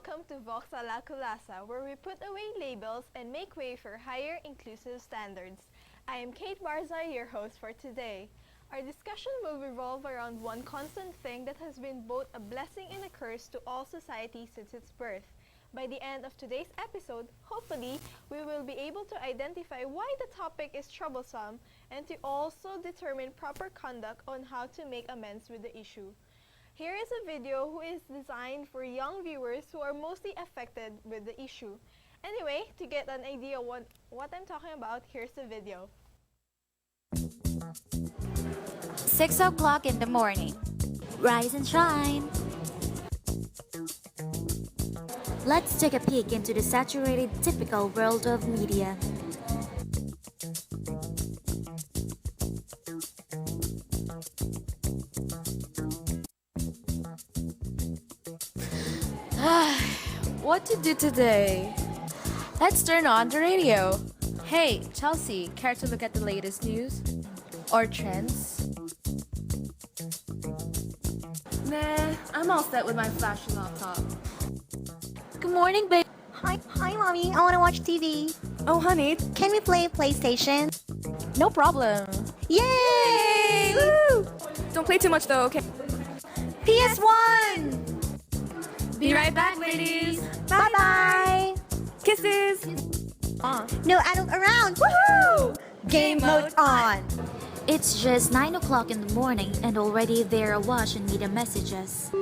welcome to VOX a la KULASA, where we put away labels and make way for higher inclusive standards. I am Kate Barza, your host for today. Our discussion will revolve around one constant thing that has been both a blessing and a curse to all society since its birth. By the end of today's episode, hopefully, we will be able to identify why the topic is troublesome and to also determine proper conduct on how to make amends with the issue. Here is a video who is designed for young viewers who are mostly affected with the issue. Anyway, to get an idea what I'm talking about, here's the video. 6 o'clock in the morning. Rise and shine. Let's take a peek into the saturated, typical world of media. What to do today? Let's turn on the radio. Hey, Chelsea, care to look at the latest news? Or trends? Nah, I'm all set with my flashy laptop. Good morning, babe. Hi, mommy. I want to watch TV. Oh, honey. Can we play PlayStation? No problem. Yay! Woo! Don't play too much though, okay? PS1! Be right back, ladies. Bye-bye! Kisses. No adult around! Woohoo! Game mode on! It's just 9 o'clock in the morning and already they're awash in media messages.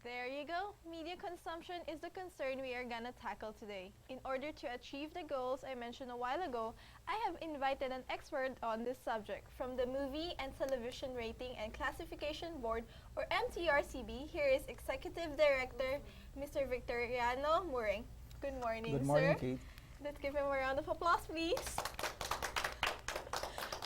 There you go. Media consumption is the concern we are gonna tackle today. In order to achieve the goals I mentioned a while ago, I have invited an expert on this subject. From the Movie and Television Rating and Classification Board, or MTRCB, here is Executive Director, Mr. Victoriano Muring. Good morning, Good morning, sir. Kate. Let's give him a round of applause, please.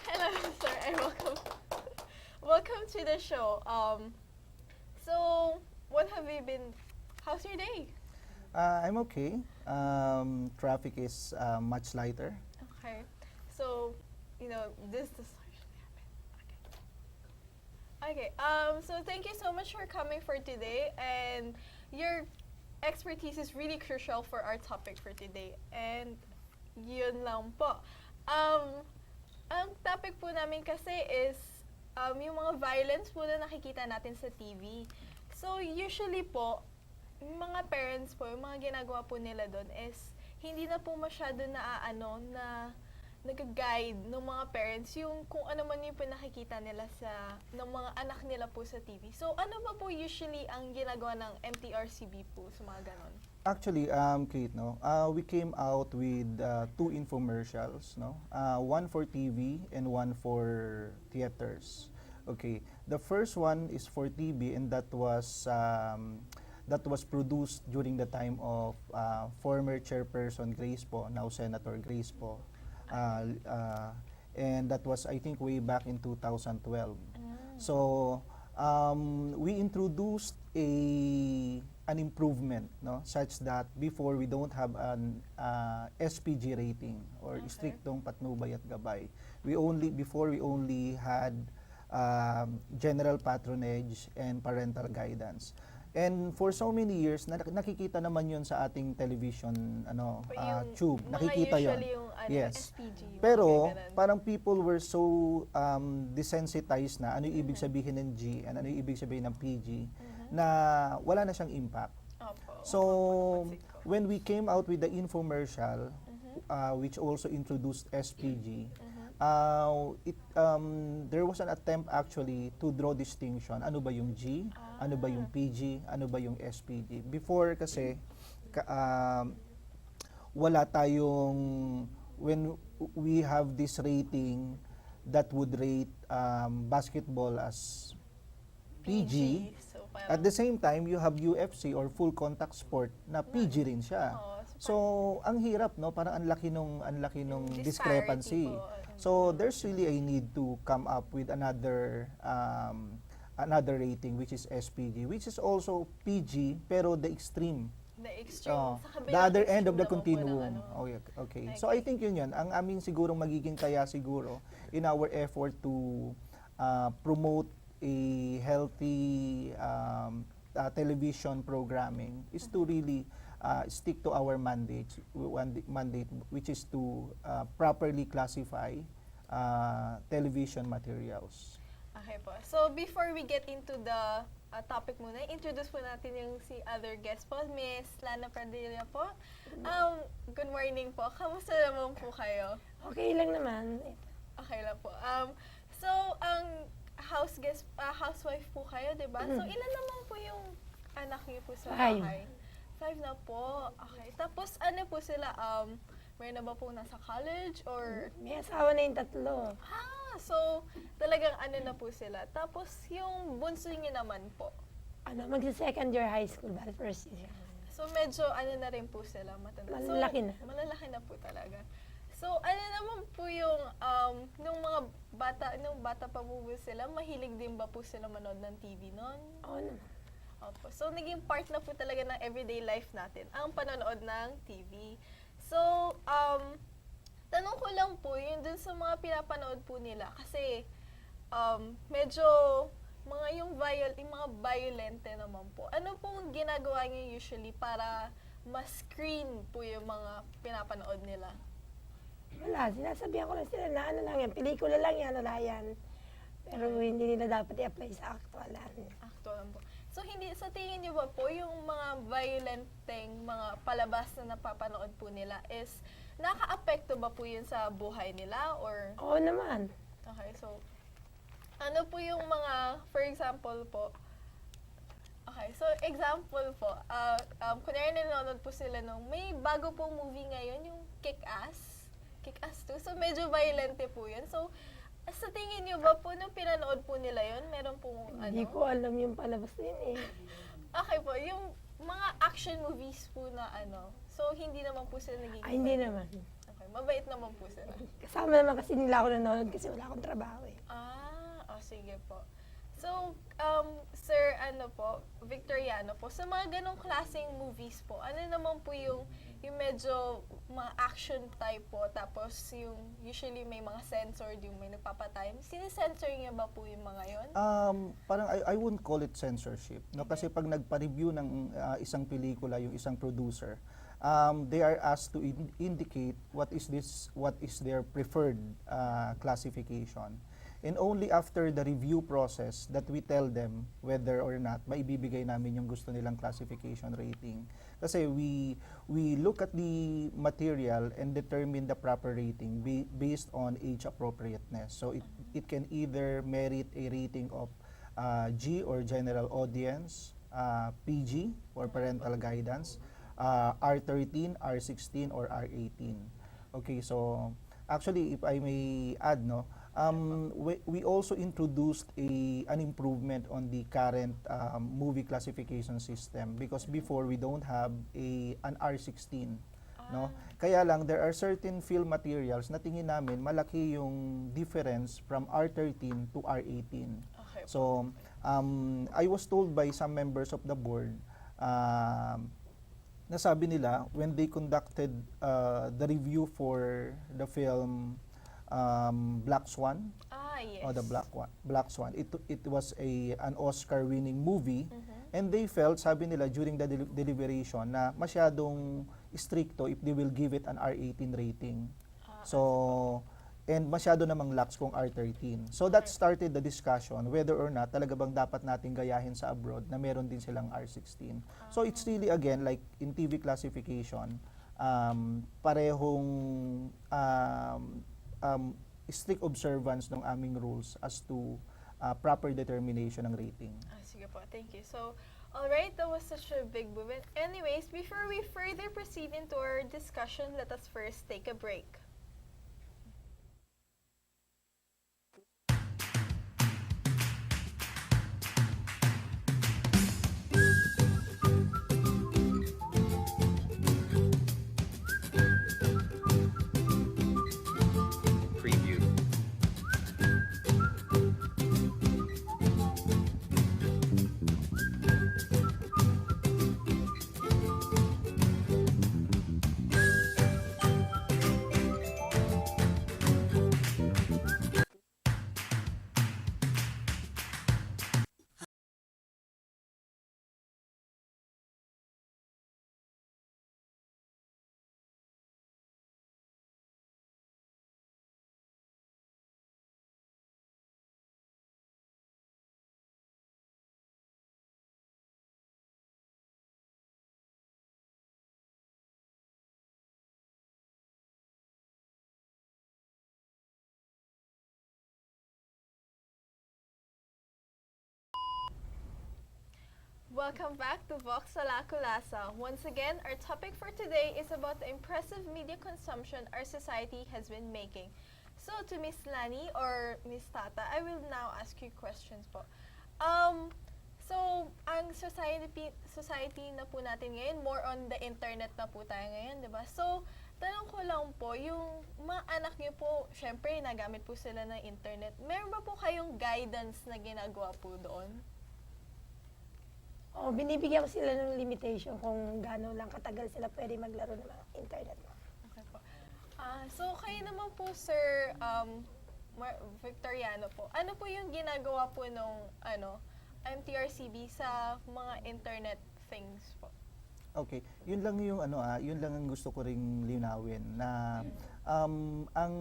Hello, sir, and welcome. Welcome to the show. So, what have you been? How's your day? I'm okay. Traffic is much lighter. Okay. So, this usually happen. Okay. So thank you so much for coming for today, and your expertise is really crucial for our topic for today. And yun lang po. Ang topic po namin kasi is yung mga violence po na nakikita natin sa TV. So, usually po, yung mga parents po, yung mga ginagawa po nila doon is hindi na po masyado na nag-guide ng mga parents yung kung ano man yung pinakikita nila ng mga anak nila po sa TV. So, ano ba po usually ang ginagawa ng MTRCB po sa mga ganon? Actually, Kate, we came out with two infomercials, one for TV and one for theaters. Okay, the first one is for TV, and that was produced during the time of former Chairperson Grace Po, now Senator Grace Po, and that was, I think, way back in 2012. So we introduced an improvement, such that before we don't have an SPG rating or striktong patnubay at gabay. Before we only had general patronage and parental guidance. And for so many years, nakikita naman yun sa ating television tube. Nakikita yun. Yung yes. SPG. Pero parang people were so desensitized na ano yung ibig sabihin ng G and ano yung ibig sabihin ng PG na wala na siyang impact. So, when we came out with the infomercial, which also introduced SPG, There was an attempt actually to draw distinction. Ano ba yung G? Ano ba yung PG? Ano ba yung SPG? Before kasi, wala tayong, when we have this rating that would rate basketball as PG, So, at the same time, you have UFC or full contact sport na PG rin siya. So, ang hirap, no? Parang ang laki nung discrepancy. Po. So, there's really a need to come up with another rating which is SPG, which is also PG pero the extreme. The extreme. Oh, sa kabilang the other end extreme of the naman po ng continuum. ano. Oh, yeah, okay. So I think yun. Ang aming siguro magiging kaya siguro in our effort to promote a healthy television programming is to really stick to our mandate, which is to properly classify television materials. Okay po. So, before we get into the topic muna, introduce po natin yung si other guest po, Miss Lana Padilla po. Good morning po. Kamusta naman po kayo? Okay lang naman. Okay lang po. So, ang housewife po kayo, di ba? So, ilan naman po yung anak niyo po sa bahay? 5 na po. Okay. Tapos, ano po sila? May na ba po nasa college or... May asawa na yung 3. So, talagang ano na po sila. Tapos, yung bunso niyo naman po. Magsa-second year high school, bali first year. So, medyo ano na rin po sila, matanda. Malalaki na. Malalaki na po talaga. So, ano naman po yung, nung bata pa po sila, mahilig din ba po sila manood ng TV noon? Oo naman. Opo. So, naging part na po talaga ng everyday life natin, ang panonood ng TV. So, tanong ko lang po, yun dun sa mga pinapanood po nila, kasi medyo yung mga violente naman po. Ano pong ginagawa niyo usually para ma-screen po yung mga pinapanood nila? Wala, sinasabihan ko lang sila na ano lang yan, pelikula lang yan, wala yan. Pero hindi nila dapat i-apply sa aktualan. Actual po. So, sa tingin niyo ba po, yung mga violenteng mga palabas na napapanood po nila is, naka-apekto ba po yun sa buhay nila? Or... Oo naman. Okay, so, ano po yung mga, for example po, okay, so example po, kunyari nanonood po sila nung, may bago pong movie ngayon, yung Kick-Ass 2, so medyo violente po yun. So, sa tingin niyo ba po, nung pinanood po nila yun, meron pong Hindi ko alam yung palabas din eh. Okay po, yung mga action movies po na so hindi naman po sila nagiging... Ay, hindi naman. Okay, mabait naman po sila. Kasama naman kasi nila ako nanonood kasi wala akong trabaho eh. Sige po. So, Sir, Victoriano po, sa mga ganong klaseng movies po, ano naman po yung medyo mga action type po, tapos yung usually may mga censored, yung may nagpapatay. Sinisensor niya ba po yung mga yon? Parang I wouldn't call it censorship, no? Kasi pag nagpa-review ng isang pelikula, yung isang producer, they are asked to indicate what is their preferred classification. And only after the review process that we tell them whether or not maibibigay namin yung gusto nilang classification rating. Kasi we look at the material and determine the proper rating based on age appropriateness. So it can either merit a rating of G or general audience, PG or parental guidance, R13, R16 or R18. Okay, so actually if I may add, no, we also introduced an improvement on the current movie classification system because before we don't have an R16, no? Kaya lang there are certain film materials na tingin namin malaki yung difference from R13 to R18. Okay. So I was told by some members of the board nasabi nila when they conducted the review for the film Black Swan. Yes. The Black Swan. It was an Oscar-winning movie, and they felt, sabi nila during the deliberation, na masyadong stricto if they will give it an R18 rating. So, and masyado namang lax kung R13. So that started the discussion whether or not talaga bang dapat nating gayahin sa abroad na meron din silang R16. So it's really again like in TV classification, parehong strict observance ng aming rules as to proper determination ng rating. Sige po, thank you. So, alright, that was such a big movement. Anyways, before we further proceed into our discussion, let us first take a break. Preview. Welcome back to VOX Sala KULASA. Once again, our topic for today is about the impressive media consumption our society has been making. So, to Miss Lani or Miss Tata, I will now ask you questions po. So, ang society na po natin ngayon, more on the internet na po tayo ngayon, di ba? So, tanong ko lang po, yung mga anak niyo po, syempre, nagamit po sila ng internet. Meron ba po kayong guidance na ginagawa po doon? Binibigyan ko sila ng limitation kung gaano lang katagal sila pwede maglaro ng mga internet. Okay po. So, kayo naman po, Sir Victoriano po, ano po yung ginagawa po nung MTRCB sa mga internet things po? Okay, yun lang yung yun lang ang gusto ko ring linawin na ang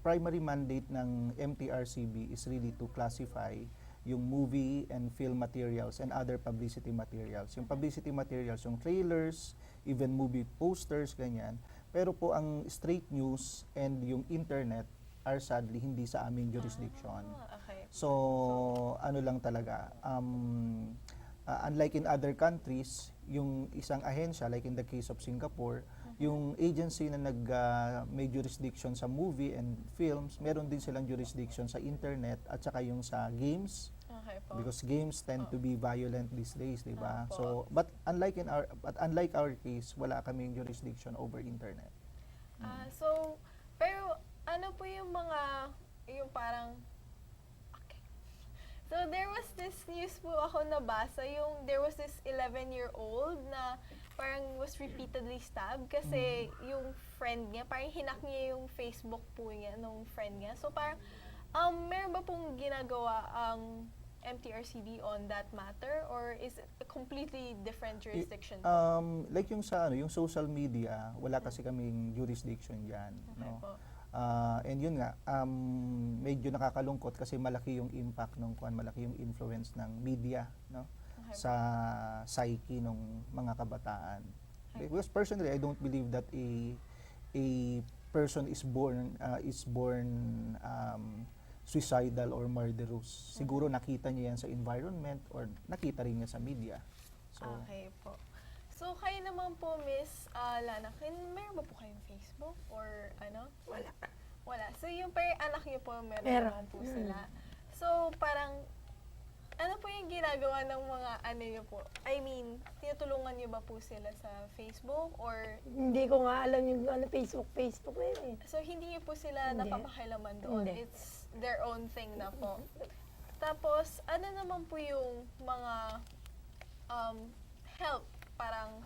primary mandate ng MTRCB is really to classify yung movie and film materials and other publicity materials. Yung publicity materials, yung trailers, even movie posters, ganyan. Pero po ang straight news and yung internet are sadly hindi sa aming jurisdiction. Okay. So, ano lang talaga, unlike in other countries, yung isang ahensya, like in the case of Singapore, yung agency na may jurisdiction sa movie and films, meron din silang jurisdiction sa internet at saka yung sa games. Okay po. Because games tend to be violent these days, di ba? Opo. So, but unlike our case, wala kaming jurisdiction over internet. So, pero ano po yung yung parang, okay. So, there was this news po ako nabasa, there was this 11-year-old na parang was repeatedly stabbed kasi yung friend niya, parang hinak niya yung Facebook po niya nung friend niya. So, parang, meron ba pong ginagawa ang MTRCB on that matter or is it a completely different jurisdiction? Like yung yung social media, wala kasi kaming jurisdiction diyan, Okay no. po. And yun nga, medyo nakakalungkot kasi malaki yung impact malaki yung influence ng media, no, Okay sa psyche ng mga kabataan. Okay. Because personally, I don't believe that a person is born suicidal or murderous. Siguro nakita niya yan sa environment or nakita rin niya sa media. So, Okay po. So, kayo naman po, Miss Lana, meron ba po kayong Facebook or ano? Wala. Wala. So, yung parang anak niyo po, meron Meron. naman po sila. So, parang, ano po yung ginagawa ng mga niyo po? I mean, tinutulungan niyo ba po sila sa Facebook or Hindi ko nga alam yung Facebook na yun eh. so hindi niyo po sila Hindi. napapakialaman doon? Hindi. It's their own thing na po. Tapos, ano naman po yung mga help? Parang,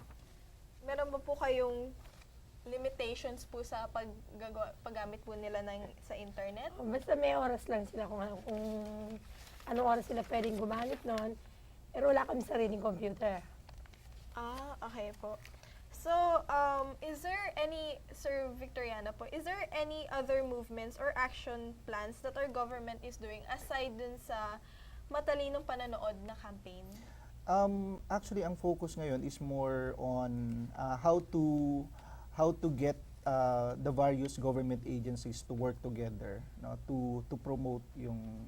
meron ba po kayong limitations po sa paggamit po nila sa internet? Basta may oras lang sila kung anong oras sila pwedeng gumamit nun. Pero wala kami sariling computer. Okay po. So, is there any, Sir Victoriana po, is there any other movements or action plans that our government is doing aside dun sa matalinong pananood na campaign? Actually, ang focus ngayon is more on how to get the various government agencies to work together, no, to promote yung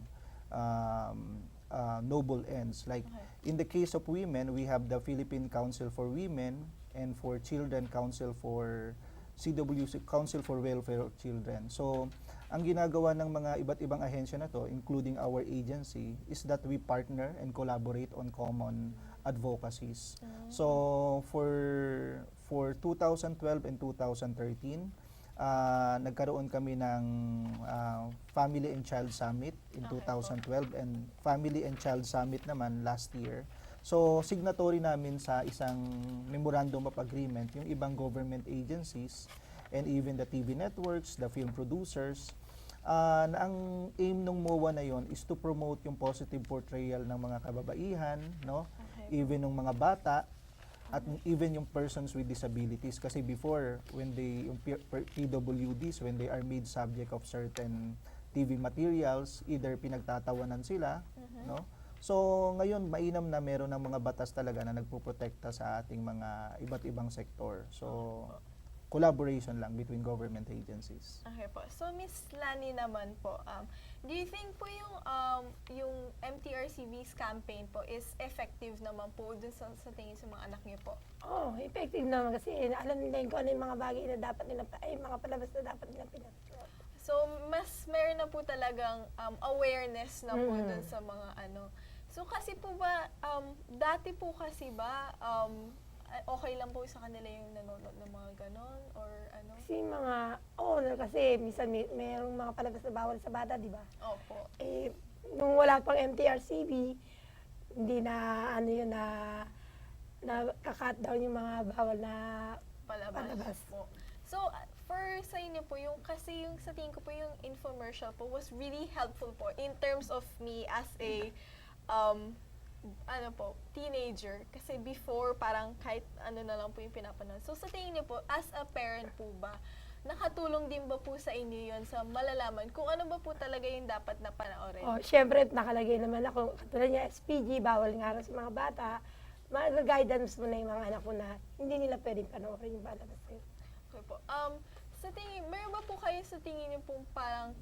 noble ends. Like in the case of women, we have the Philippine Council for Women, and for children, Council for CWC, Council for Welfare of Children. So, ang ginagawa ng mga iba't ibang ahensya na to, including our agency, is that we partner and collaborate on common advocacies. So, for 2012 and 2013, nagkaroon kami ng Family and Child Summit in 2012 and Family and Child Summit naman last year. So, signatory namin sa isang Memorandum of Agreement yung ibang government agencies and even the TV networks, the film producers. Na ang aim ng MOA na yon is to promote yung positive portrayal ng mga kababaihan, no? Even ng mga bata, at even yung persons with disabilities. Kasi before, when they, yung PWDs, when they are made subject of certain TV materials, either pinagtatawanan sila, no? So, ngayon, mainam na meron ng mga batas talaga na nagpoprotekta sa ating mga iba't ibang sektor. So, collaboration lang between government agencies. Okay po. So, Miss Lani naman po, do you think po yung MTRCB's campaign po is effective naman po dun sa tingin sa mga anak niyo po? Oh, effective naman kasi alam nila kung ano yung mga bagay na dapat nila, mga palabas na dapat nila pinag-upload. So, mas meron na po talagang awareness na po dun sa mga ano. So, kasi po ba, dati po kasi ba, okay lang po sa kanila yung nanonood ng mga ganon or ano? Kasi kasi minsan mayroong mga palabas na bawal sa bata, di ba? Opo. Eh, nung wala pang MTRCB, hindi na kakat down yung mga bawal na palabas. Po. So, sa inyo po, kasi yung sa tingin ko po yung infomercial po was really helpful po in terms of me as a teenager. Kasi before, parang kahit ano na lang po yung pinapanood. So, sa tingin niyo po, as a parent po ba, nakatulong din ba po sa inyo yun sa malalaman kung ano ba po talaga yung dapat na panoorin? Oh, syempre, nakalagay naman ako, katulad niya, SPG, bawal nga rin sa mga bata. Mag-guidance mo na yung mga anak ko na hindi nila pwedeng panoorin yung palabas yun. Okay po. Sa tingin, meron ba po kayo sa tingin niyo po parang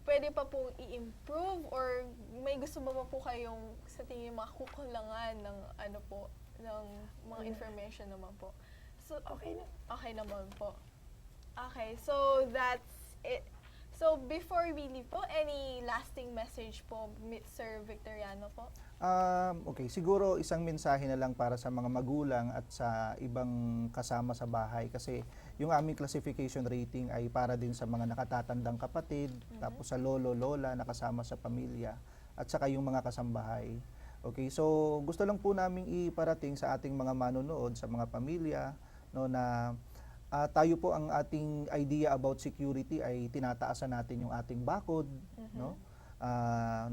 pwede pa pong i-improve or may gusto ba po kayong sa tingin mga kukulangan ng ng mga information naman po? So, okay naman po. Okay, so that's it. So, before we leave po, any lasting message po, Sir Victoriano po? Okay, siguro isang mensahe na lang para sa mga magulang at sa ibang kasama sa bahay kasi yung aming classification rating ay para din sa mga nakatatandang kapatid, tapos sa lolo, lola, nakasama sa pamilya, at saka yung mga kasambahay. Okay, so gusto lang po naming iparating sa ating mga manonood, sa mga pamilya, no, na tayo po ang ating idea about security ay tinataasan natin yung ating bakod, no?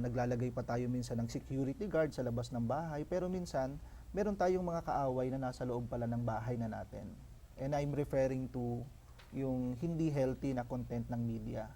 Naglalagay pa tayo minsan ng security guard sa labas ng bahay, pero minsan meron tayong mga kaaway na nasa loob pala ng bahay na natin. And I'm referring to yung hindi healthy na content ng media.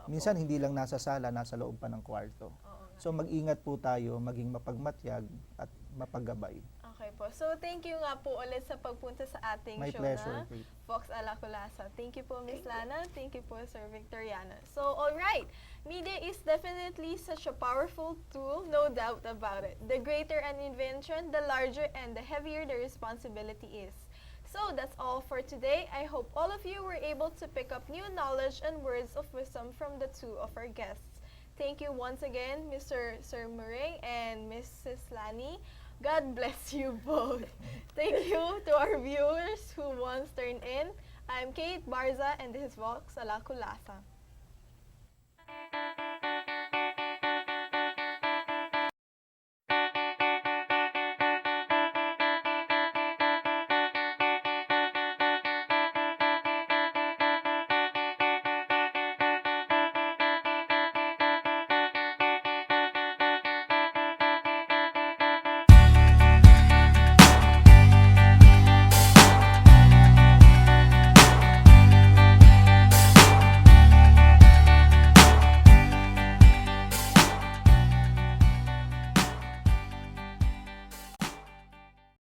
Minsan hindi lang nasa sala, nasa loob pa ng kwarto. So mag-ingat po tayo, maging mapagmatyag at mapaggabay. Okay po. So, thank you nga po ulit sa pagpunta sa ating My show pleasure, na Kate. VOX a la KULASA. Thank you po, Miss Lana. Thank you po, Sir Victoriano. So, alright. Media is definitely such a powerful tool, no doubt about it. The greater an invention, the larger and the heavier the responsibility is. So, that's all for today. I hope all of you were able to pick up new knowledge and words of wisdom from the two of our guests. Thank you once again, Mr. Sir Murray and Mrs. Lani. God bless you both. Thank you to our viewers who once turned in. I'm Kate Barza and this is VOX a la KULASA.